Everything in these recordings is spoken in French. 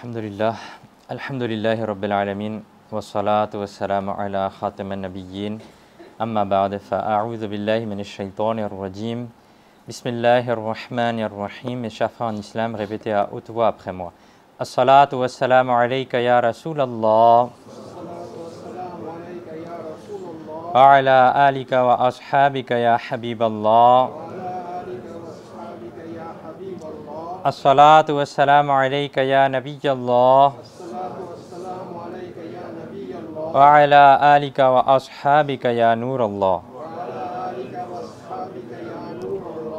Alhamdulillah, alhamdulillahi rabbil alamin, wa salatu wa salamu ala khataman nabiyyin, amma ba'd, fa'a'udhu billahi minash shaitanir rajim, bismillahir rahmanir rahim. Mes chers frères en islam, répétez à haute voix après moi. As-salatu wa salamu alayka ya Rasulallah, wa ala alika wa ashabika ya Habiballah. As-salatu wa salamu alayka ya Nabiyallah, wa ala alika wa ashabika ya Nurallah.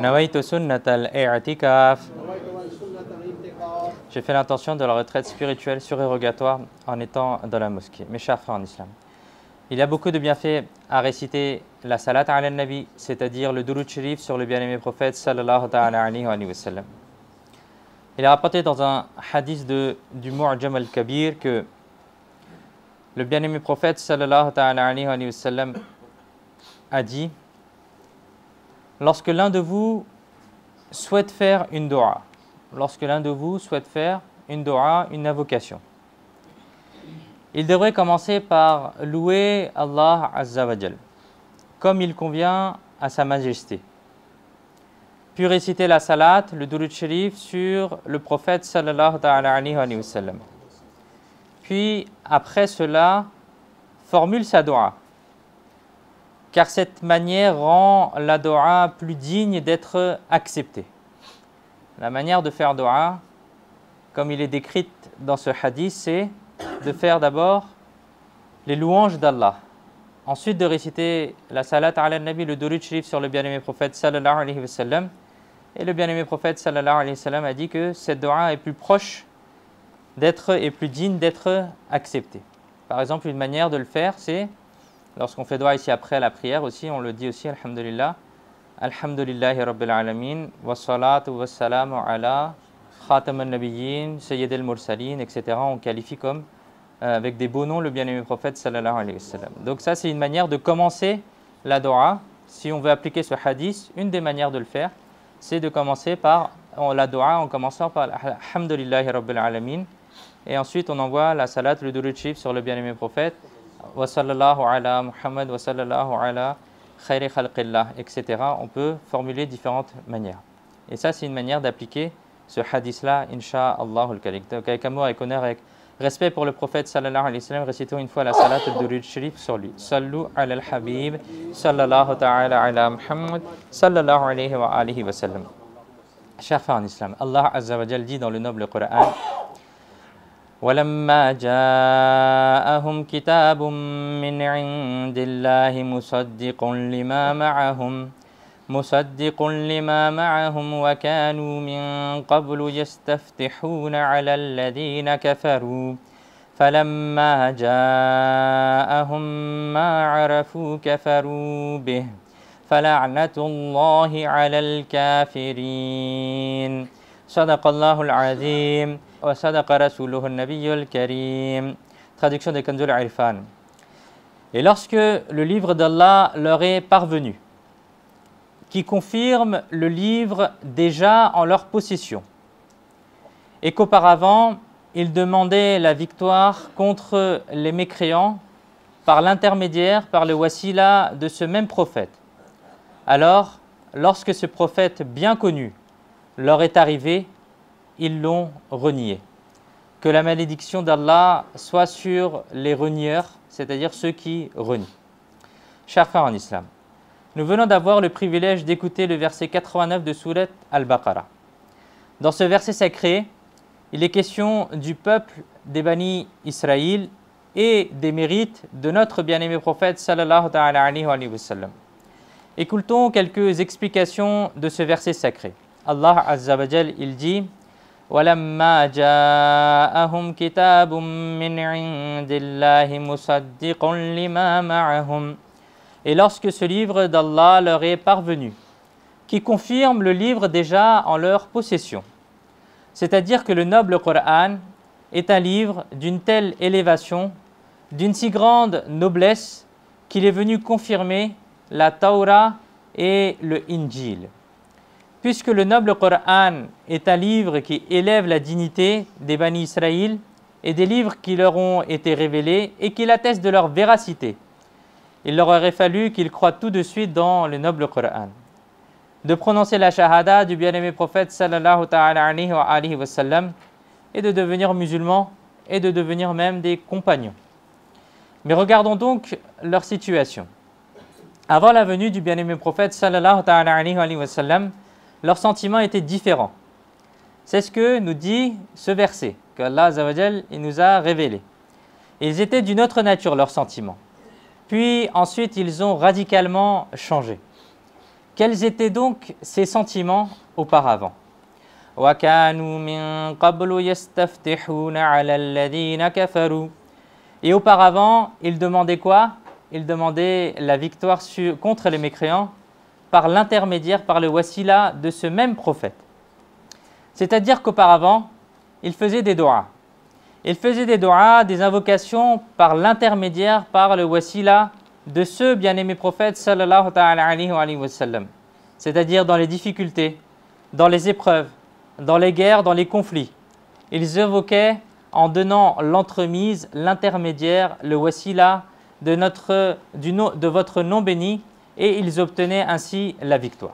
Nawaitu sunnat al-i'tikaf. J'ai fait l'intention de la retraite spirituelle surérogatoire en étant dans la mosquée. Mes chers frères en islam, il y a beaucoup de bienfaits à réciter la salat ala nabi, c'est-à-dire le durud sharif sur le bien-aimé prophète sallallahu ta'ala alayhi wa sallam. Il est rapporté dans un hadith du Mu'jam al-Kabir que le bien-aimé prophète sallallahu ta'ala alayhi wa sallam a dit: lorsque l'un de vous souhaite faire une dua, une invocation, il devrait commencer par louer Allah Azza wa Jal, comme il convient à sa majesté, puis réciter la salat, le durud sharif sur le prophète sallallahu ta'ala alayhi wa sallam. Puis après cela, formule sa dua, car cette manière rend la dua plus digne d'être acceptée. La manière de faire dua, comme il est décrite dans ce hadith, c'est de faire d'abord les louanges d'Allah, ensuite de réciter la salat ala nabi, le durud sharif sur le bien-aimé prophète sallallahu alayhi wa sallam. Et le bien-aimé prophète sallallahu alayhi wa sallam a dit que cette dua est plus proche d'être et plus digne d'être acceptée. Par exemple, une manière de le faire, c'est lorsqu'on fait dua ici après la prière aussi, on le dit aussi, alhamdulillah, alhamdulillahi rabbil alamin, wa salatu wa salamu ala khataman nabiyyin, sayyid al-mursalin, etc. On qualifie comme avec des beaux noms le bien-aimé prophète sallallahu alayhi wa sallam. Donc ça, c'est une manière de commencer la dua. Si on veut appliquer ce hadith, une des manières de le faire, c'est de commencer par la dua en commençant par alhamdulillahi rabbil alamin, et ensuite on envoie la salat, le durud sharif sur le bien-aimé prophète, wa sallallahu ala Muhammad, wa sallallahu ala khayri khalqillah, etc. On peut formuler différentes manières. Et ça, c'est une manière d'appliquer ce hadith-là, insha'Allah al-karim. Donc avec amour, avec honneur, avec respect pour le prophète sallallahu alayhi wa sallam, récitons une fois la salat, le durud sharif sur lui. Sallu ala al-habib, sallallahu ta'ala ala Muhammad, sallallahu alayhi wa alihi wa sallam. Chers frères en islam, Allah Azza wa Jal dit dans le noble Coran: وَلَمَّا جَاءَهُمْ كِتَابٌ مِّنْ عِندِ اللَّهِ مُصَدِّقٌ لِمَا مَعَهُمْ وَكَانُوا مِنْ قَبْلُ يَسْتَفْتِحُونَ عَلَى الَّذِينَ كَفَرُوا فَلَمَّا جَاءَهُمْ مَا عَرَفُوا كَفَرُوا بِهِ فَلَعْنَةُ اللَّهِ عَلَى الْكَافِرِينَ صدق الله العظيم وصدق رسوله النبي الكريم. Traduction de Kanzul Irfan. Et lorsque le livre d'Allah leur est parvenu, qui confirme le livre déjà en leur possession, et qu'auparavant ils demandaient la victoire contre les mécréants par l'intermédiaire, par le wasila de ce même prophète, alors lorsque ce prophète bien connu leur est arrivé, ils l'ont renié. Que la malédiction d'Allah soit sur les renieurs, c'est-à-dire ceux qui renient. Chers frères en islam, nous venons d'avoir le privilège d'écouter le verset 89 de Sourate Al-Baqarah. Dans ce verset sacré, il est question du peuple des Bani Israël et des mérites de notre bien-aimé prophète sallallahu ta'ala alayhi wa sallam. Écoutons quelques explications de ce verset sacré. Allah Azza wa Jal, il dit: وَلَمَّا جَاءَهُمْ كِتَابٌ مِّنْ عِندِ اللَّهِ مُصَدِّقٌ لِمَا مَعَهُمْ. Et lorsque ce livre d'Allah leur est parvenu, qui confirme le livre déjà en leur possession. C'est-à-dire que le noble Coran est un livre d'une telle élévation, d'une si grande noblesse, qu'il est venu confirmer la Taura et le Injil. puisque le noble Coran est un livre qui élève la dignité des Bani Israël et des livres qui leur ont été révélés et qui l'attestent de leur véracité, il leur aurait fallu qu'ils croient tout de suite dans le noble Coran, de prononcer la shahada du bien-aimé prophète sallallahu ta'ala alayhi wa sallam et de devenir musulmans et de devenir même des compagnons. Mais regardons donc leur situation. Avant la venue du bien-aimé prophète sallallahu ta'ala alayhi wa sallam, leurs sentiments étaient différents. C'est ce que nous dit ce verset que Allah Azza wa Jal nous a révélé. Ils étaient d'une autre nature, leurs sentiments. Puis ensuite, ils ont radicalement changé. Quels étaient donc ces sentiments auparavant? وَكَانُوا مِن قَبْلُ يَسْتَفْتِحُونَ عَلَى الَّذِينَ كَفَرُوا. Et auparavant, ils demandaient quoi? Ils demandaient la victoire contre les mécréants par l'intermédiaire, par le wasila de ce même prophète. C'est-à-dire qu'auparavant, ils faisaient des doigts. Ils faisaient des doigts, des invocations par l'intermédiaire, par le wasila de ce bien-aimé prophète sallallahu ta'ala alayhi wa sallam. C'est-à-dire dans les difficultés, dans les épreuves, dans les guerres, dans les conflits. Ils évoquaient en donnant l'entremise, l'intermédiaire, le wasila de votre nom béni, et ils obtenaient ainsi la victoire.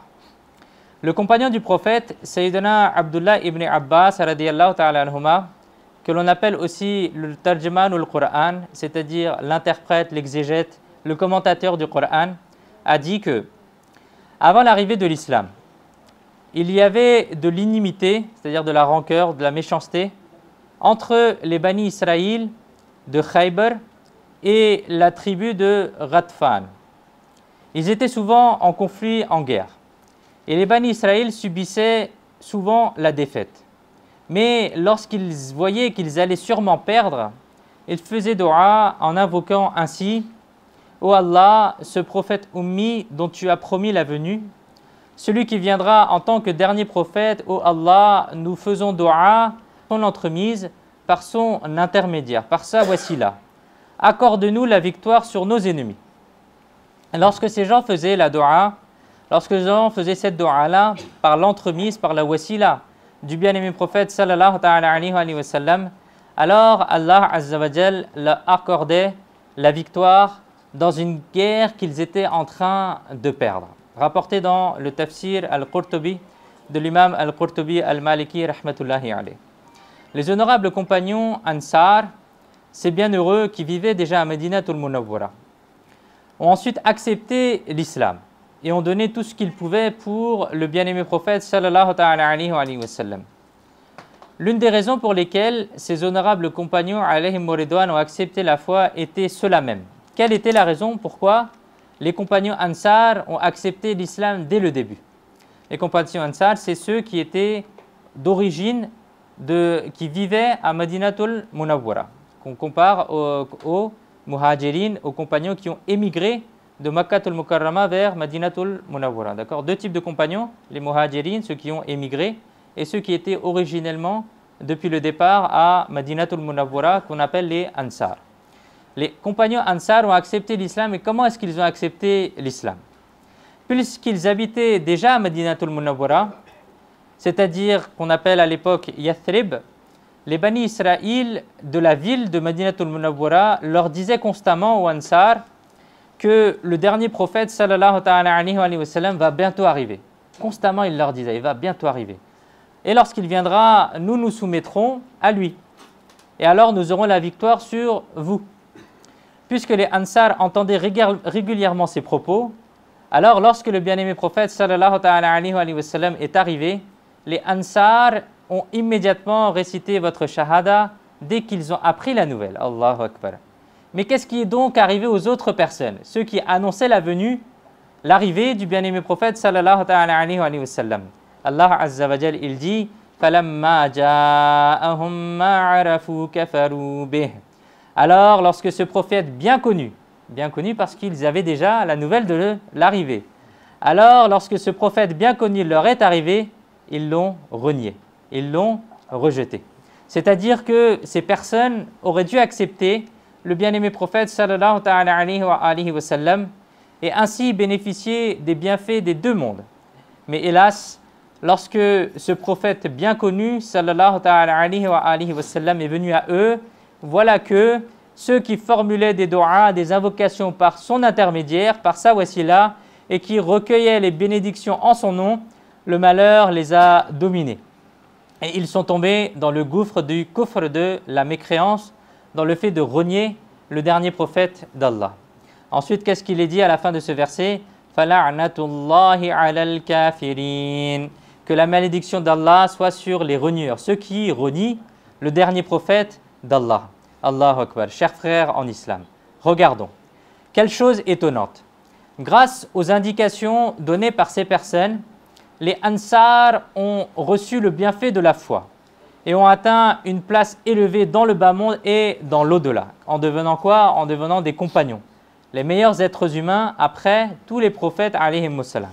Le compagnon du prophète, Sayyidina Abdullah ibn Abbas, radiyallahu ta'ala anhuma, que l'on appelle aussi le tarjuman ou le Coran, c'est-à-dire l'interprète, l'exégète, le commentateur du Coran, a dit que, avant l'arrivée de l'islam, il y avait de l'inimité, c'est-à-dire de la rancœur, de la méchanceté, entre les Bani Israël de Khaybar et la tribu de Ghatfan. Ils étaient souvent en conflit, en guerre. Et les Bani Israël subissaient souvent la défaite. Mais lorsqu'ils voyaient qu'ils allaient sûrement perdre, ils faisaient dua en invoquant ainsi: « Ô Allah, ce prophète Ummi dont tu as promis la venue, celui qui viendra en tant que dernier prophète, ô Allah, nous faisons dua, son entremise, par son intermédiaire, par sa wasila. Accorde-nous la victoire sur nos ennemis. » Lorsque ces gens faisaient la dua, lorsque les gens faisaient cette dua-là, par l'entremise, par la wasila du bien-aimé prophète sallallahu ta'ala alayhi wa sallam, alors Allah Azza wa Jal leur accordait la victoire dans une guerre qu'ils étaient en train de perdre. Rapporté dans le tafsir al-Qurtubi de l'imam al-Qurtubi al-Maliki rahmatullahi alayh. Les honorables compagnons Ansar, ces bienheureux qui vivaient déjà à Madinatul Munawwara, ont ensuite accepté l'islam et ont donné tout ce qu'ils pouvaient pour le bien-aimé prophète sallallahu ta'ala alayhi wa sallam. L'une des raisons pour lesquelles ces honorables compagnons alayhim ridwan ont accepté la foi était cela même. Quelle était la raison pourquoi les compagnons Ansar ont accepté l'islam dès le début? Les compagnons Ansar, c'est ceux qui étaient d'origine, qui vivaient à Madinatul Munawwara, qu'on compare aux Muhajirin, aux compagnons qui ont émigré de Makkatul Mukarrama vers Madinatul Munawwara. D'accord? Deux types de compagnons, les Muhajirin, ceux qui ont émigré, et ceux qui étaient originellement, depuis le départ, à Madinatul Munawwara, qu'on appelle les Ansar. Les compagnons Ansar ont accepté l'islam, et comment est-ce qu'ils ont accepté l'islam? Puisqu'ils habitaient déjà à Madinatul Munawwara, c'est-à-dire qu'on appelle à l'époque Yathrib, les Bani Israël de la ville de Madinatul Munawwara leur disaient constamment aux Ansar que le dernier prophète sallallahu ta'ala alayhi wa sallam va bientôt arriver. Constamment, il leur disait, il va bientôt arriver. Et lorsqu'il viendra, nous nous soumettrons à lui. Et alors nous aurons la victoire sur vous. Puisque les Ansar entendaient régulièrement ces propos, alors lorsque le bien-aimé prophète sallallahu ta'ala alayhi wa sallam est arrivé, les Ansar ont immédiatement récité votre shahada dès qu'ils ont appris la nouvelle. Allahu Akbar. Mais qu'est-ce qui est donc arrivé aux autres personnes, ceux qui annonçaient la venue, l'arrivée du bien-aimé prophète sallallahu ta'ala alayhi wa sallam? Allah Azza wa Jal, il dit: فَلَمَّا جَاءَهُمْ مَا عَرَفُوا كَفَرُوا بِهِ. Alors, lorsque ce prophète bien connu parce qu'ils avaient déjà la nouvelle de l'arrivée, alors lorsque ce prophète bien connu leur est arrivé, ils l'ont renié, ils l'ont rejeté. C'est-à-dire que ces personnes auraient dû accepter le bien-aimé prophète sallallahu ta'ala alayhi wa sallam et ainsi bénéficier des bienfaits des deux mondes. Mais hélas, lorsque ce prophète bien connu, sallallahu ta'ala alayhi wa sallam, est venu à eux, voilà que ceux qui formulaient des du'as, des invocations par son intermédiaire, par sa wasila, et qui recueillaient les bénédictions en son nom, le malheur les a dominés. Et ils sont tombés dans le gouffre du kufr, de la mécréance, dans le fait de renier le dernier prophète d'Allah. Ensuite, qu'est-ce qu'il est dit à la fin de ce verset? Fala'natullahi 'alal kafirin. Que la malédiction d'Allah soit sur les renieurs, ceux qui renient le dernier prophète d'Allah. Allahu Akbar. Chers frères en islam, regardons. Quelle chose étonnante. Grâce aux indications données par ces personnes, les Ansar ont reçu le bienfait de la foi et ont atteint une place élevée dans le bas monde et dans l'au-delà. En devenant quoi? En devenant des compagnons, les meilleurs êtres humains après tous les prophètes alayhimus salam.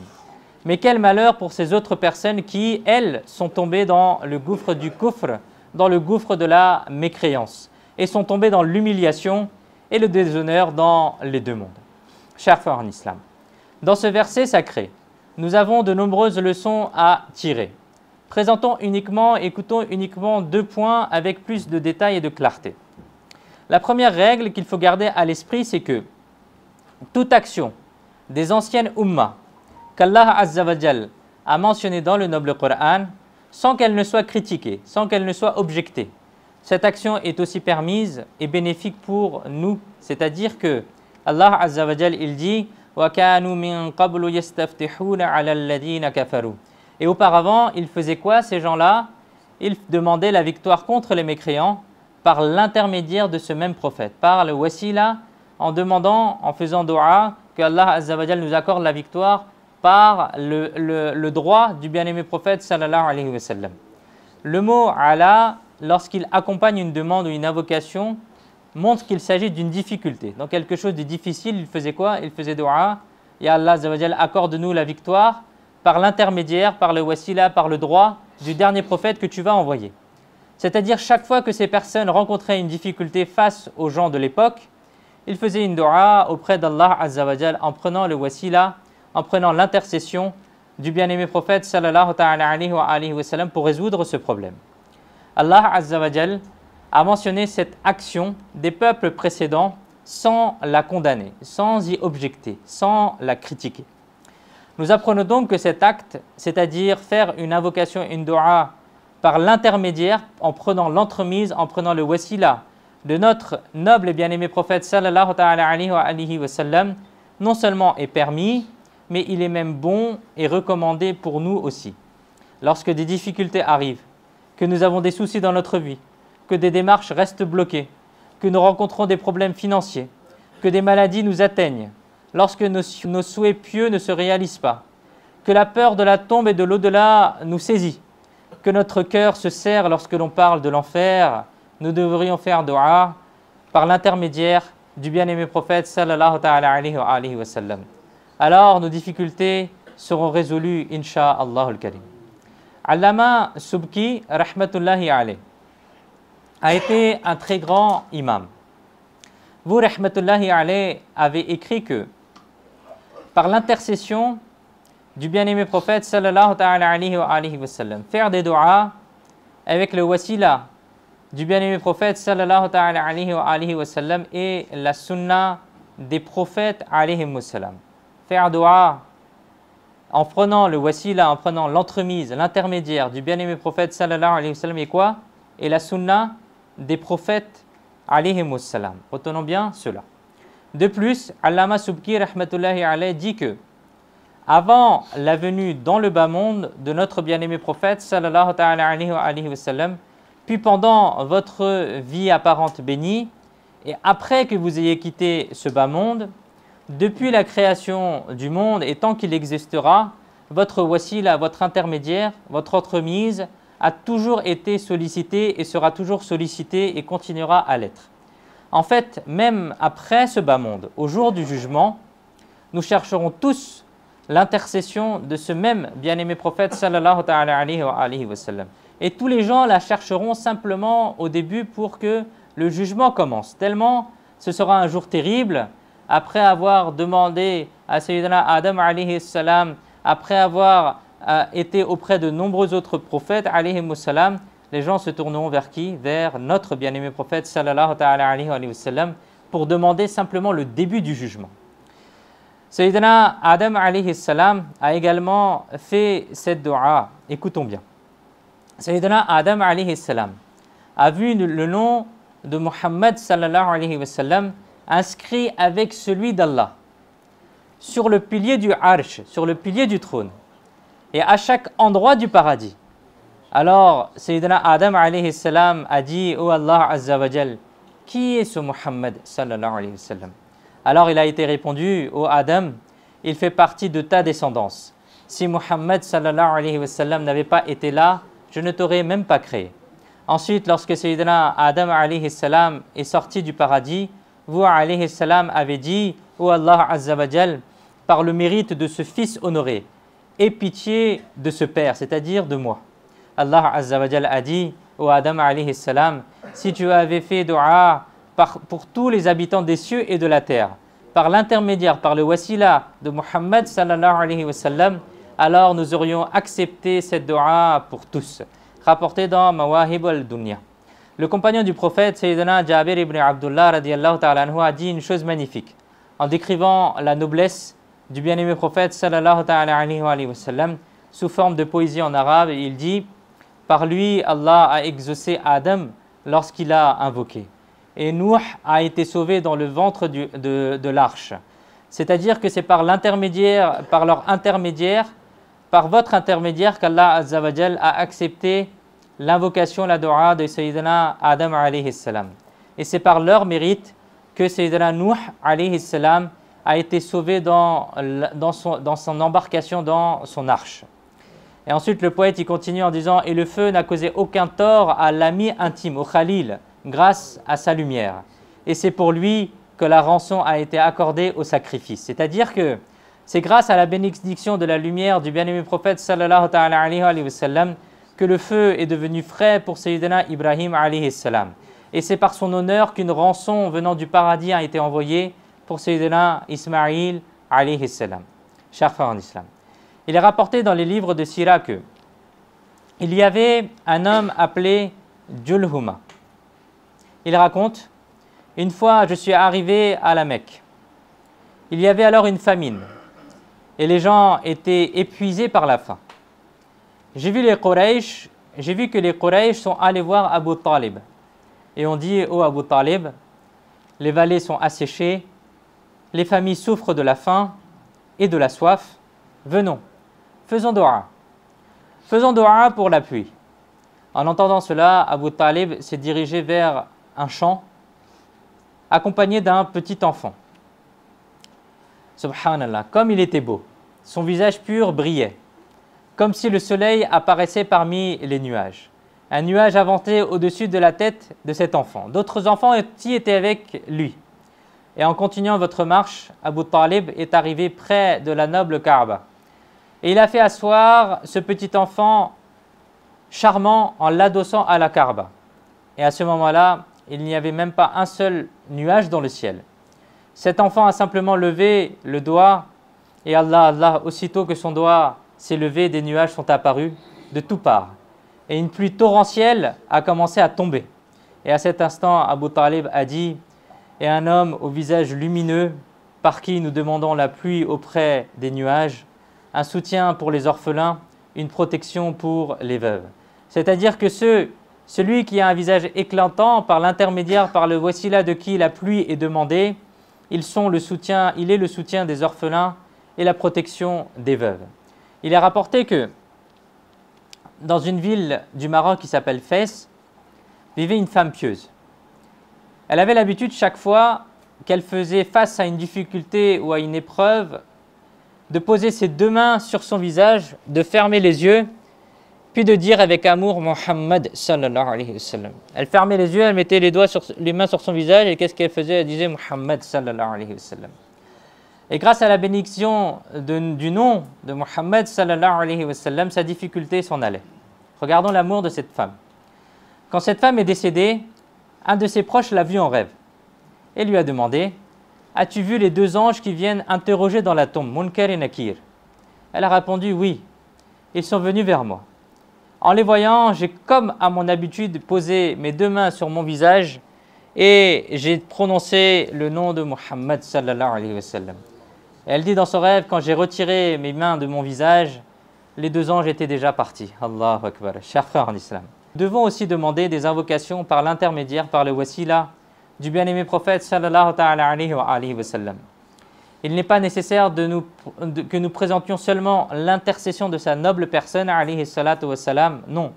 Mais quel malheur pour ces autres personnes qui, elles, sont tombées dans le gouffre du kufr, dans le gouffre de la mécréance, et sont tombées dans l'humiliation et le déshonneur dans les deux mondes. Chers frères en islam, dans ce verset sacré, nous avons de nombreuses leçons à tirer. Écoutons uniquement 2 points avec plus de détails et de clarté. La première règle qu'il faut garder à l'esprit, c'est que toute action des anciennes ummas qu'Allah Azza wa Jal a mentionné dans le noble Coran, sans qu'elle ne soit critiquée, sans qu'elle ne soit objectée, cette action est aussi permise et bénéfique pour nous. C'est-à-dire que Allah Azza wa Jal, il dit وَكَانُوا مِن قَبْلُ يَسْتَفْتِحُونَ عَلَى الَّذِينَ كَفَرُوا. Et auparavant, ils faisaient quoi ces gens-là? Ils demandaient la victoire contre les mécréants par l'intermédiaire de ce même prophète, par le wasila, en demandant, en faisant dua, que Allah Azza wa Jal nous accorde la victoire par le droit du bien-aimé prophète sallallahu alayhi wa sallam. Le mot ala, lorsqu'il accompagne une demande ou une invocation, montre qu'il s'agit d'une difficulté. Donc quelque chose de difficile, il faisait quoi? Il faisait dua, ya Allah Azza wa Jal, accorde-nous la victoire par l'intermédiaire, par le wasila, par le droit du dernier prophète que tu vas envoyer. C'est-à-dire chaque fois que ces personnes rencontraient une difficulté face aux gens de l'époque, ils faisaient une dua auprès d'Allah Azza wa Jal en prenant le wasila, en prenant l'intercession du bien-aimé prophète sallallahu ta'ala alayhi wa sallam pour résoudre ce problème. Allah Azza wa Jal a mentionné cette action des peuples précédents sans la condamner, sans y objecter, sans la critiquer. Nous apprenons donc que cet acte, c'est-à-dire faire une invocation, une dua par l'intermédiaire, en prenant l'entremise, en prenant le wasila de notre noble et bien-aimé prophète sallallahu ta'ala alayhi wa sallam, non seulement est permis, mais il est même bon et recommandé pour nous aussi. Lorsque des difficultés arrivent, que nous avons des soucis dans notre vie, que des démarches restent bloquées, que nous rencontrons des problèmes financiers, que des maladies nous atteignent, lorsque nos souhaits pieux ne se réalisent pas, que la peur de la tombe et de l'au-delà nous saisit, que notre cœur se serre lorsque l'on parle de l'enfer, nous devrions faire dua par l'intermédiaire du bien-aimé prophète sallallahu ta'ala alayhi wa sallam. Alors nos difficultés seront résolues, insha'Allah al-Karim. Allama Subki, rahmatullahi alayh, a été un très grand imam. Vous, rahmatullahi alayh, avez écrit que par l'intercession du bien-aimé prophète sallallahu ta'ala alayhi wa sallam, faire des du'as avec le wasila du bien-aimé prophète sallallahu ta'ala alayhi wa sallam et la sunna des prophètes alayhi wa sallam. Faire dua en prenant le wasila, en prenant l'entremise, l'intermédiaire du bien-aimé prophète sallallahu alayhi wa sallam et quoi? Et la sunna des prophètes alayhi wa sallam. Retenons bien cela. De plus, Allama Subki rahmatullahi alayhi dit que avant la venue dans le bas monde de notre bien-aimé prophète sallallahu ta'ala alayhi wa sallam, puis pendant votre vie apparente bénie, et après que vous ayez quitté ce bas monde, depuis la création du monde et tant qu'il existera, votre wasila, votre intermédiaire, votre entremise a toujours été sollicité et sera toujours sollicité et continuera à l'être. En fait, même après ce bas monde, au jour du jugement, nous chercherons tous l'intercession de ce même bien-aimé prophète sallallahu ta'ala alayhi wa sallam. Et tous les gens la chercheront simplement au début pour que le jugement commence. Tellement ce sera un jour terrible, après avoir demandé à Sayyidina Adam alayhi salam, après avoir été auprès de nombreux autres prophètes, alayhimus salam, les gens se tourneront vers qui? Vers notre bien-aimé prophète, sallallahu ta'ala alayhi wa sallam, pour demander simplement le début du jugement. Sayyidina Adam alayhi salam a également fait cette dua. Écoutons bien. Sayyidina Adam alayhi salam a vu le nom de Muhammad sallallahu alayhi wa sallam inscrit avec celui d'Allah sur le pilier du Arsh, sur le pilier du trône, et à chaque endroit du paradis. Alors, Sayyidina Adam alayhi salam a dit: Oh Allah Azza wa Jal, qui est ce Muhammad sallallahu alayhi wa sallam? Alors il a été répondu: Oh Adam, il fait partie de ta descendance. Si Muhammad sallallahu alayhi wa sallam n'avait pas été là, je ne t'aurais même pas créé. Ensuite, lorsque Sayyidina Adam alayhi salam est sorti du paradis, vous alayhi salam avez dit: Oh Allah Azza wa Jal, par le mérite de ce fils honoré, aie pitié de ce père, c'est-à-dire de moi. Allah Azza wa Jal a dit: Oh Adam alayhi salam, si tu avais fait dua pour tous les habitants des cieux et de la terre, par l'intermédiaire, par le wasila de Muhammad sallallahu alayhi wa sallam, alors nous aurions accepté cette dua pour tous. Rapporté dans Mawahib al-Dunya. Le compagnon du prophète, Sayyidina Jabir ibn Abdullah radiyallahu ta'ala anhu, a dit une chose magnifique en décrivant la noblesse du bien-aimé prophète sallallahu ta'ala alayhi wa sallam sous forme de poésie en arabe. Il dit: par lui, Allah a exaucé Adam lorsqu'il a invoqué. Et Nuh a été sauvé dans le ventre de l'arche. C'est-à-dire que c'est par l'intermédiaire, par leur intermédiaire, par votre intermédiaire qu'Allah Azza wa Jal a accepté l'invocation, la dua de Sayyidina Adam alayhi salam. Et c'est par leur mérite que Sayyidina Nuh alayhi salam a été sauvé dans son embarcation, dans son arche. Et ensuite le poète il continue en disant: et le feu n'a causé aucun tort à l'ami intime, au Khalil, grâce à sa lumière. Et c'est pour lui que la rançon a été accordée au sacrifice. C'est-à-dire que c'est grâce à la bénédiction de la lumière du bien-aimé prophète sallallahu ta'ala alayhi wa sallam que le feu est devenu frais pour Sayyidina Ibrahim alayhi salam. Et c'est par son honneur qu'une rançon venant du paradis a été envoyée pour Sayyidina Ismaïl alayhi salam. Chers frères en islam, il est rapporté dans les livres de Sira que il y avait un homme appelé Julhuma. Il raconte: une fois je suis arrivé à la Mecque. Il y avait alors une famine et les gens étaient épuisés par la faim. J'ai vu que les Quraysh sont allés voir Abu Talib et ont dit: oh Abu Talib, les vallées sont asséchées, les familles souffrent de la faim et de la soif. Venons, faisons dua pour la pluie. En entendant cela, Abu Talib s'est dirigé vers un champ accompagné d'un petit enfant. Subhanallah, comme il était beau, son visage pur brillait, comme si le soleil apparaissait parmi les nuages. Un nuage avançait au-dessus de la tête de cet enfant. D'autres enfants aussi étaient avec lui. Et en continuant votre marche, Abu Talib est arrivé près de la noble Kaaba. Et il a fait asseoir ce petit enfant charmant en l'adossant à la Kaaba. Et à ce moment-là, il n'y avait même pas un seul nuage dans le ciel. Cet enfant a simplement levé le doigt et Allah, aussitôt que son doigt s'est levé, des nuages sont apparus de toutes parts. Et une pluie torrentielle a commencé à tomber. Et à cet instant, Abu Talib a dit: et un homme au visage lumineux, par qui nous demandons la pluie auprès des nuages, un soutien pour les orphelins, une protection pour les veuves. C'est-à-dire que celui qui a un visage éclatant, par l'intermédiaire, par le wasila de qui la pluie est demandée, il est le soutien des orphelins et la protection des veuves. Il est rapporté que dans une ville du Maroc qui s'appelle Fès, vivait une femme pieuse. Elle avait l'habitude, chaque fois qu'elle faisait face à une difficulté ou à une épreuve, de poser ses deux mains sur son visage, de fermer les yeux, puis de dire avec amour Muhammad sallallahu alayhi wa sallam. Elle fermait les yeux, elle mettait les mains sur son visage, et qu'est-ce qu'elle faisait? Elle disait Muhammad sallallahu alayhi wa sallam. Et grâce à la bénédiction du nom de Muhammad sallallahu alayhi wa sallam, sa difficulté s'en allait. Regardons l'amour de cette femme. Quand cette femme est décédée, un de ses proches l'a vue en rêve et lui a demandé: as-tu vu les deux anges qui viennent interroger dans la tombe, Munkar et Nakir? Elle a répondu: oui. ils sont venus vers moi. En les voyant, j'ai comme à mon habitude posé mes deux mains sur mon visage et j'ai prononcé le nom de Muhammad sallallahu alayhi wa sallam. Elle dit dans son rêve, quand j'ai retiré mes mains de mon visage, les deux anges étaient déjà partis. Allahu Akbar, chers frères en islam. Nous devons aussi demander des invocations par l'intermédiaire, par le wasila du bien-aimé prophète sallallahu alayhi wa sallam. Il n'est pas nécessaire que nous présentions seulement l'intercession de sa noble personne, alayhi salatu wa salam. Non,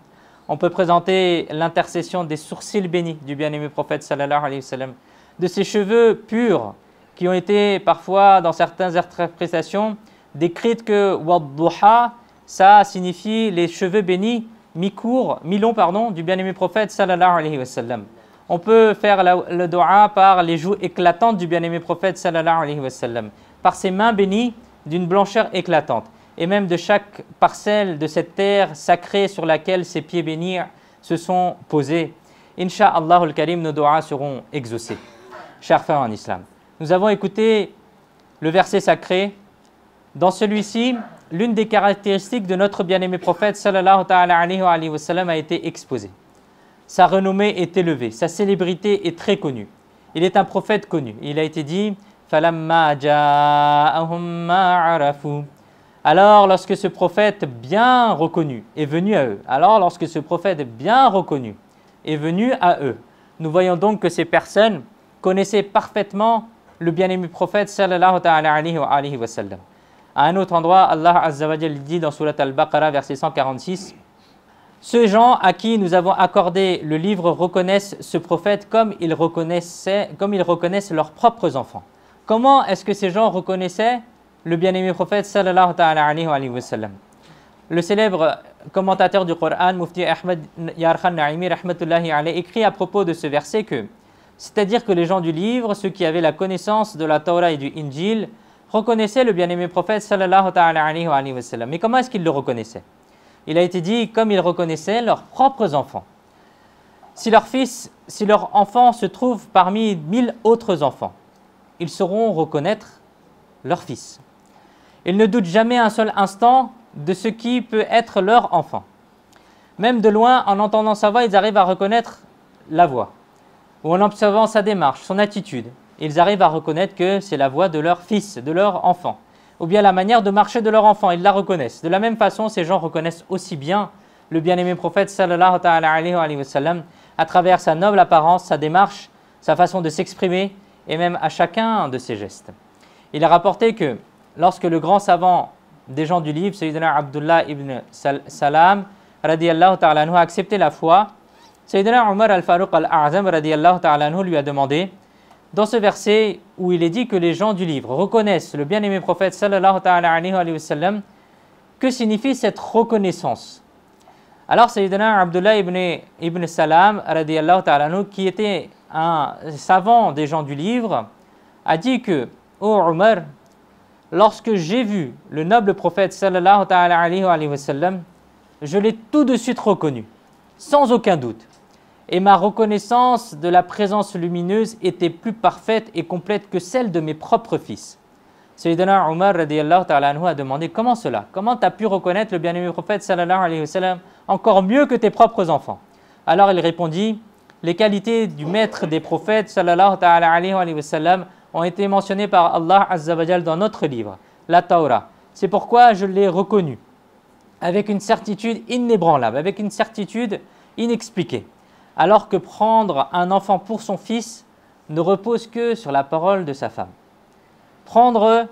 on peut présenter l'intercession des sourcils bénis du bien-aimé prophète sallallahu alayhi wa sallam, de ses cheveux purs, qui ont été parfois, dans certaines interprétations, décrites que wadduha, ça signifie les cheveux bénis, mi-courts, mi-longs, du bien-aimé prophète sallallahu alayhi wa sallam. On peut faire le dua par les joues éclatantes du bien-aimé prophète sallallahu alayhi wa sallam, par ses mains bénies d'une blancheur éclatante, et même de chaque parcelle de cette terre sacrée sur laquelle ses pieds bénis se sont posés. Inch'Allah al-Karim, nos duas seront exaucés. Chers frères en islam, nous avons écouté le verset sacré. Dans celui-ci, l'une des caractéristiques de notre bien-aimé prophète sallallahu alayhi wa sallam a été exposée. Sa renommée est élevée, sa célébrité est très connue. Il est un prophète connu. Il a été dit فَلَمَّا جَاءَهُمْ مَا عَرَفُوا. Alors, lorsque ce prophète bien reconnu est venu à eux, nous voyons donc que ces personnes connaissaient parfaitement le bien-aimé prophète sallallahu alayhi wa sallam. À un autre endroit, Allah Azza wa Jalla dit dans Surat Al-Baqarah, verset 146, « Ceux gens à qui nous avons accordé le livre reconnaissent ce prophète comme ils reconnaissent leurs propres enfants. » Comment est-ce que ces gens reconnaissaient le bien-aimé prophète sallallahu alayhi wa sallam? Le célèbre commentateur du Coran, Mufti Ahmad Yarkhan Naimi rahmatullahi alayhi, écrit à propos de ce verset que, c'est-à-dire que les gens du livre, ceux qui avaient la connaissance de la Torah et du Injil, reconnaissaient le bien-aimé prophète sallallahu alayhi wa sallam. Mais comment est-ce qu'ils le reconnaissaient? Il a été dit comme ils reconnaissaient leurs propres enfants. Si leur enfant se trouve parmi 1000 autres enfants, ils sauront reconnaître leur fils. Ils ne doutent jamais un seul instant de ce qui peut être leur enfant. Même de loin, en entendant sa voix, ils arrivent à reconnaître la voix. Ou en observant sa démarche, son attitude, ils arrivent à reconnaître que c'est la voix de leur fils, de leur enfant. Ou bien la manière de marcher de leur enfant, ils la reconnaissent. De la même façon, ces gens reconnaissent aussi bien le bien-aimé prophète sallallahu alayhi wa sallam à travers sa noble apparence, sa démarche, sa façon de s'exprimer et même à chacun de ses gestes. Il est rapporté que lorsque le grand savant des gens du livre, Sayyidina Abdullah ibn Salam radiyallahu ta'ala anhu, a accepté la foi, Sayyidina Umar al-Faruq al-A'zam radiyallahu ta'ala anhu lui a demandé, dans ce verset où il est dit que les gens du livre reconnaissent le bien-aimé prophète sallallahu alayhi wa sallam, que signifie cette reconnaissance? Alors Sayyidina Abdullah ibn Salam radiyallahu ta'ala anhu, qui était un savant des gens du livre, a dit que « Ô Umar, lorsque j'ai vu le noble prophète sallallahu alayhi wa sallam, je l'ai tout de suite reconnu, sans aucun doute. Et ma reconnaissance de la présence lumineuse était plus parfaite et complète que celle de mes propres fils. » Sayyidina Umar radiyallahu ta'ala anhu a demandé « Comment cela? Comment tu as pu reconnaître le bien-aimé prophète sallallahu alayhi wa sallam encore mieux que tes propres enfants ?» Alors il répondit « Les qualités du maître des prophètes sallallahu alayhi wa sallam ont été mentionnées par Allah Azza wa Jal dans notre livre, la Torah. C'est pourquoi je l'ai reconnu avec une certitude inébranlable, avec une certitude inexpliquée. Alors que prendre un enfant pour son fils ne repose que sur la parole de sa femme. Prendre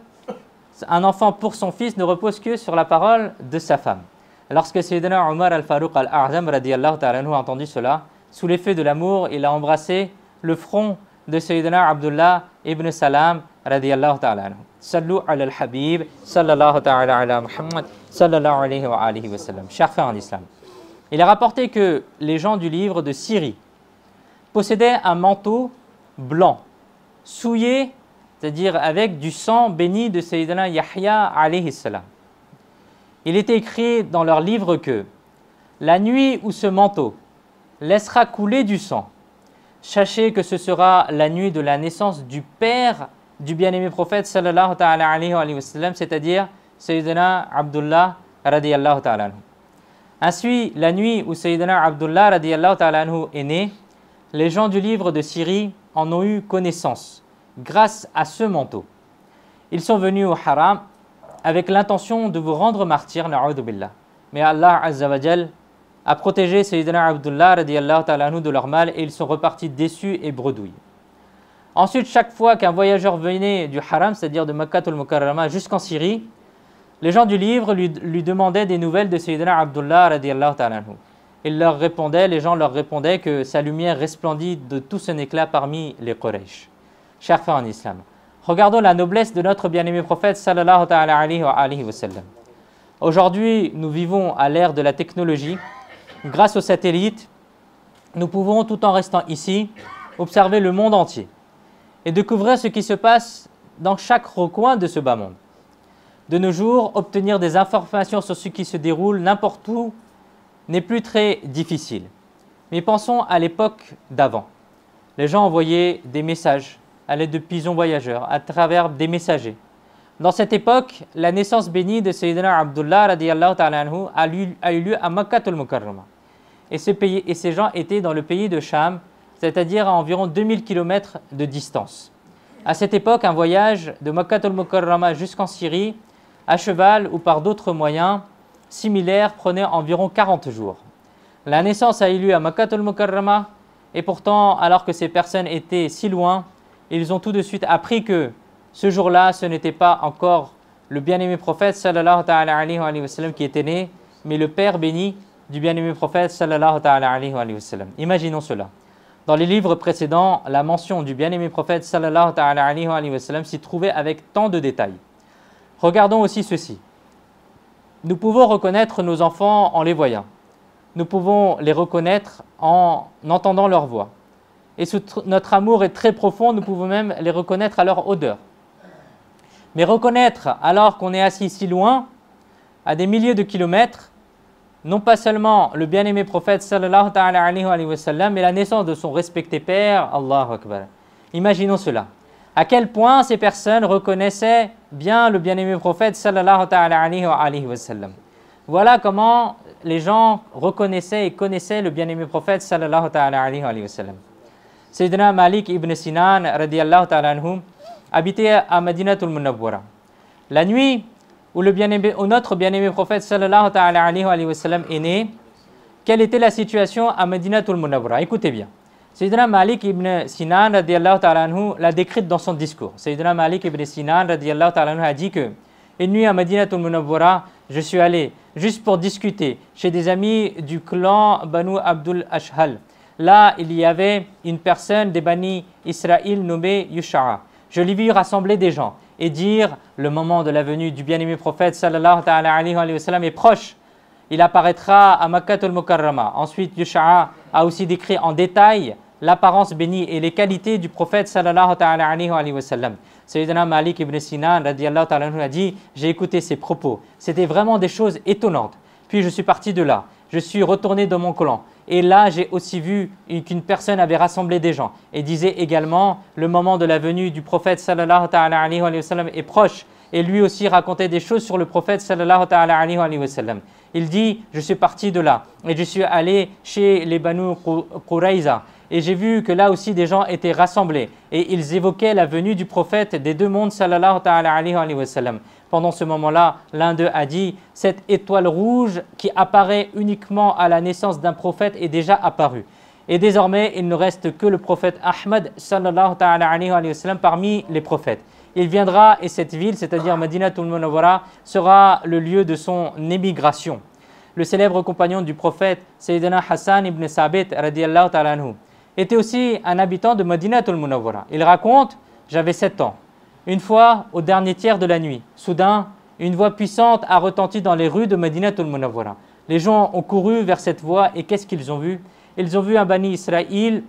un enfant pour son fils ne repose que sur la parole de sa femme. Lorsque Sayyidina Umar al-Faruq al-A'zam radiyallahu ta'ala anhu a entendu cela, sous l'effet de l'amour, il a embrassé le front de Sayyidina Abdullah ibn Salam radiyallahu ta'ala anhu. Sallu ala al-Habib, sallallahu ta'ala ala Muhammad, sallallahu alayhi wa alihi wa sallam. Chers frères en islam, il est rapporté que les gens du livre de Syrie possédaient un manteau blanc, souillé, c'est-à-dire avec du sang béni de Sayyidina Yahya alayhi salam. Il était écrit dans leur livre que la nuit où ce manteau laissera couler du sang, sachez que ce sera la nuit de la naissance du père du bien-aimé prophète sallallahu alayhi wa sallam, c'est-à-dire Sayyidina Abdullah radiyallahu ta'ala anhu. Ainsi, la nuit où Sayyidina Abdullah radiyallahu ta'ala anhu est né, les gens du livre de Syrie en ont eu connaissance grâce à ce manteau. Ils sont venus au haram avec l'intention de vous rendre martyr, na'udhu billah. Mais Allah Azza wa Jal a protégé Sayyidina Abdullah radiyallahu ta'ala anhu de leur mal et ils sont repartis déçus et bredouilles. Ensuite, chaque fois qu'un voyageur venait du haram, c'est-à-dire de Makkah al-Mukarrama jusqu'en Syrie, les gens du livre lui demandaient des nouvelles de Sayyidina Abdullah radiyallahu ta'ala anhu. Les gens leur répondaient que sa lumière resplendit de tout son éclat parmi les Quraysh. Chers frères en islam, regardons la noblesse de notre bien-aimé prophète sallallahu ta'ala alayhi wa sallam. Aujourd'hui, nous vivons à l'ère de la technologie. Grâce aux satellites, nous pouvons, tout en restant ici, observer le monde entier et découvrir ce qui se passe dans chaque recoin de ce bas monde. De nos jours, obtenir des informations sur ce qui se déroule n'importe où n'est plus très difficile. Mais pensons à l'époque d'avant. Les gens envoyaient des messages à l'aide de pigeons voyageurs, à travers des messagers. Dans cette époque, la naissance bénie de Sayyidina Abdullah radiyallahu ta'ala anhu a eu lieu à Makkah al-Mukarrama. Et ces gens étaient dans le pays de Cham, c'est-à-dire à environ 2000 km de distance. À cette époque, un voyage de Makkah al-Mukarrama jusqu'en Syrie, à cheval ou par d'autres moyens similaires, prenait environ 40 jours. La naissance a eu lieu à Makkah al-Mukarrama, et pourtant, alors que ces personnes étaient si loin, ils ont tout de suite appris que ce jour-là, ce n'était pas encore le bien-aimé prophète sallallahu ta'ala alayhi wa sallam qui était né, mais le père béni du bien-aimé prophète sallallahu ta'ala alayhi wa sallam. Imaginons cela. Dans les livres précédents, la mention du bien-aimé prophète sallallahu ta'ala alayhi wa sallam s'y trouvait avec tant de détails. Regardons aussi ceci. Nous pouvons reconnaître nos enfants en les voyant. Nous pouvons les reconnaître en entendant leur voix. Et notre amour est très profond, nous pouvons même les reconnaître à leur odeur. Mais reconnaître, alors qu'on est assis si loin, à des milliers de kilomètres, non pas seulement le bien-aimé prophète sallallahu ta'ala alayhi wa sallam, mais la naissance de son respecté père, Allahu Akbar. Imaginons cela. À quel point ces personnes reconnaissaient bien le bien-aimé prophète sallallahu ta'ala alayhi wa sallam. Voilà comment les gens reconnaissaient et connaissaient le bien-aimé prophète sallallahu ta'ala alayhi wa sallam. Sayyidina Malik ibn Sinan radiyallahu ta'ala anhu habitait à Madinatul Munawwara. La nuit où notre bien-aimé prophète sallallahu ta'ala alayhi wa sallam est né, quelle était la situation à Madinatul Munawwara? Écoutez bien. Sayyidina Malik ibn Sinan radiyallahu ta'ala anhu l'a décrite dans son discours. Sayyidina Malik ibn Sinan radiyallahu ta'ala anhu a dit que une nuit à Madinatul Munawwara, je suis allé juste pour discuter chez des amis du clan Banu Abdul Ashhal. Là, il y avait une personne des Bani Israël nommée Yusha'a. Je l'ai vu rassembler des gens et dire le moment de la venue du bien-aimé prophète sallallahu ta'ala alayhi wa sallam est proche. Il apparaîtra à Makkah al-Mukarrama. Ensuite, Yusha'a a aussi décrit en détail l'apparence bénie et les qualités du prophète sallallahu ta'ala alayhi wa sallam. Sayyidina Malik ibn Sinan radiyallahu ta'ala anhu a dit « J'ai écouté ses propos. C'était vraiment des choses étonnantes. Puis je suis parti de là. Je suis retourné dans mon clan. Et là, j'ai aussi vu qu'une personne avait rassemblé des gens et disait également le moment de la venue du prophète sallallahu ta'ala alayhi wa sallam est proche. Et lui aussi racontait des choses sur le prophète sallallahu ta'ala alayhi wa sallam. Il dit, je suis parti de là et je suis allé chez les Banu Qurayza et j'ai vu que là aussi des gens étaient rassemblés et ils évoquaient la venue du prophète des deux mondes sallallahu ta'ala alayhi wa sallam. Pendant ce moment-là, l'un d'eux a dit, cette étoile rouge qui apparaît uniquement à la naissance d'un prophète est déjà apparue. Et désormais, il ne reste que le prophète Ahmad sallallahu ta'ala alayhi wa sallam parmi les prophètes. Il viendra et cette ville, c'est-à-dire Madinatul Munawwara, sera le lieu de son émigration. Le célèbre compagnon du prophète, Sayyidina Hassan ibn Sabit radiyallahu ta'ala anhu, était aussi un habitant de Madinatul Munawwara. Il raconte, j'avais 7 ans. Une fois, au dernier tiers de la nuit, soudain, une voix puissante a retenti dans les rues de Madinatul Munawwara. Les gens ont couru vers cette voix et qu'est-ce qu'ils ont vu? Ils ont vu un Bani Israël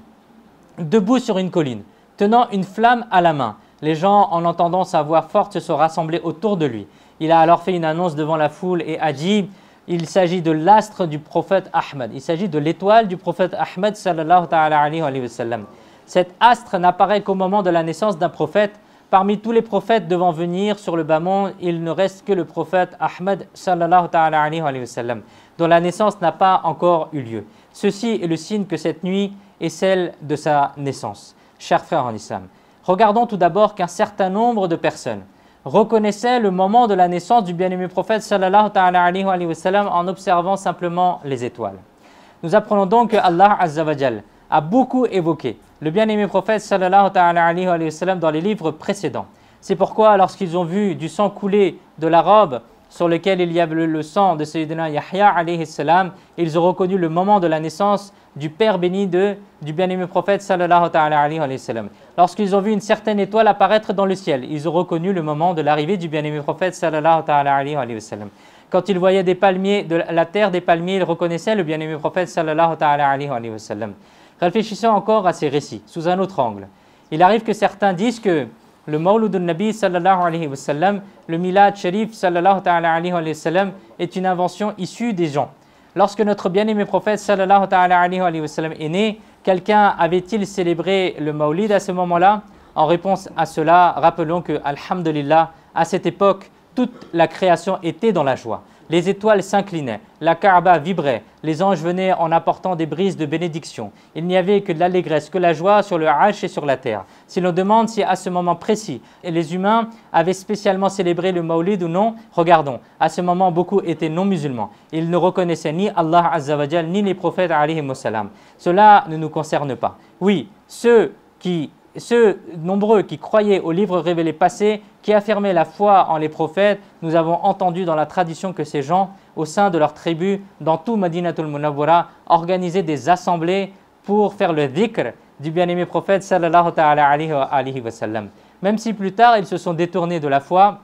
debout sur une colline, tenant une flamme à la main. Les gens, en entendant sa voix forte, se sont rassemblés autour de lui. Il a alors fait une annonce devant la foule et a dit « Il s'agit de l'astre du prophète Ahmad. Il s'agit de l'étoile du prophète Ahmad sallallahu ta'ala alayhi wa sallam. Cet astre n'apparaît qu'au moment de la naissance d'un prophète. Parmi tous les prophètes devant venir sur le bas monde, il ne reste que le prophète Ahmed sallallahu ta'ala alayhi wa sallam, dont la naissance n'a pas encore eu lieu. Ceci est le signe que cette nuit est celle de sa naissance. Chers frères en islam, regardons tout d'abord qu'un certain nombre de personnes reconnaissaient le moment de la naissance du bien-aimé prophète sallallahu ta'ala alayhi wa sallam en observant simplement les étoiles. Nous apprenons donc que Allah Azza wa Jal a beaucoup évoqué le bien-aimé prophète sallallahu ta'ala alayhi wa sallam dans les livres précédents. C'est pourquoi lorsqu'ils ont vu du sang couler de la robe sur lequel il y avait le sang de Sayyidina Yahya alayhi salam, ils ont reconnu le moment de la naissance du père béni du bien-aimé prophète sallallahu ta'ala alayhi wa sallam. Lorsqu'ils ont vu une certaine étoile apparaître dans le ciel, ils ont reconnu le moment de l'arrivée du bien-aimé prophète sallallahu ta'ala alayhi wa sallam. Quand ils voyaient des palmiers, de la terre des palmiers, ils reconnaissaient le bien-aimé prophète sallallahu ta'ala alayhi wa sallam. Réfléchissons encore à ces récits sous un autre angle. Il arrive que certains disent que le Mawlud al-Nabi sallallahu alayhi wa sallam, le Milad Sharif sallallahu ta'ala alayhi wa sallam est une invention issue des gens. Lorsque notre bien-aimé prophète sallallahu ta'ala alayhi wa sallam est né, quelqu'un avait-il célébré le Mawlid à ce moment-là? En réponse à cela, rappelons que, alhamdulillah, à cette époque, toute la création était dans la joie. Les étoiles s'inclinaient, la Kaaba vibrait, les anges venaient en apportant des brises de bénédiction. Il n'y avait que de l'allégresse, que la joie sur le Arsh et sur la terre. Si l'on demande si à ce moment précis, les humains avaient spécialement célébré le Mawlid ou non, regardons, à ce moment beaucoup étaient non musulmans. Ils ne reconnaissaient ni Allah Azza wa Jal, ni les prophètes alayhimu salam. Cela ne nous concerne pas. Oui, ceux nombreux qui croyaient aux livres révélés passés, qui affirmaient la foi en les prophètes, nous avons entendu dans la tradition que ces gens, au sein de leur tribu, dans tout Madinatul Munawwara, organisaient des assemblées pour faire le dhikr du bien-aimé prophète sallallahu ta'ala alayhi wa sallam. Même si plus tard ils se sont détournés de la foi,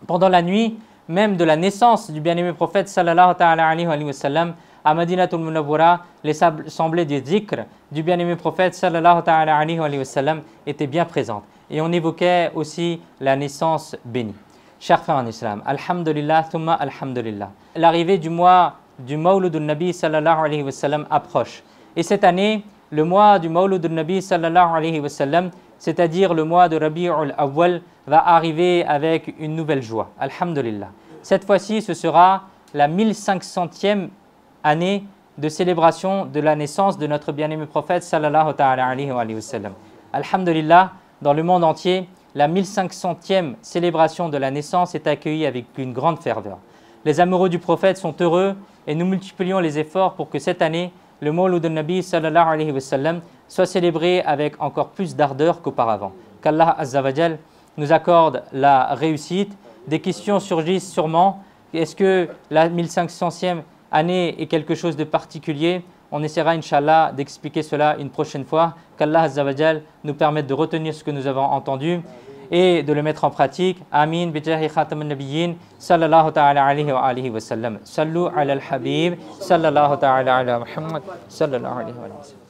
pendant la nuit même de la naissance du bien-aimé prophète sallallahu ta'ala alayhi wa sallam, à Madinatul Munawwara, les assemblées du dhikr du bien-aimé prophète sallallahu ta'ala alayhi wa sallam étaient bien présentes. Et on évoquait aussi la naissance bénie. Chers frères en islam, alhamdulillah, thumma alhamdulillah. L'arrivée du mois du Mawlud al-Nabi sallallahu alayhi wa sallam approche. Et cette année, le mois du Mawlud al-Nabi sallallahu alayhi wa sallam, c'est-à-dire le mois de Rabi'ul Awwal, va arriver avec une nouvelle joie. Alhamdulillah. Cette fois-ci, ce sera la 1500e année de célébration de la naissance de notre bien-aimé prophète sallallahu ta'ala alayhi wa sallam. Alhamdulillah, dans le monde entier, la 1500e célébration de la naissance est accueillie avec une grande ferveur. Les amoureux du prophète sont heureux et nous multiplions les efforts pour que cette année, le Mawlud al-Nabi sallallahu alayhi wa sallam soit célébré avec encore plus d'ardeur qu'auparavant. Qu'Allah Azza wa Jal nous accorde la réussite. Des questions surgissent sûrement. Est-ce que la 1500e année est quelque chose de particulier? On essaiera, Inch'Allah, d'expliquer cela une prochaine fois. Qu'Allah Azza wa Jal nous permette de retenir ce que nous avons entendu et de le mettre en pratique. Amin. Bijahi khatamun nabiyyin. Sallallahu ta'ala alayhi wa alihi wa sallam. Sallu ala al-habib. Sallallahu ta'ala ala Muhammad. Sallallahu alayhi wa sallam.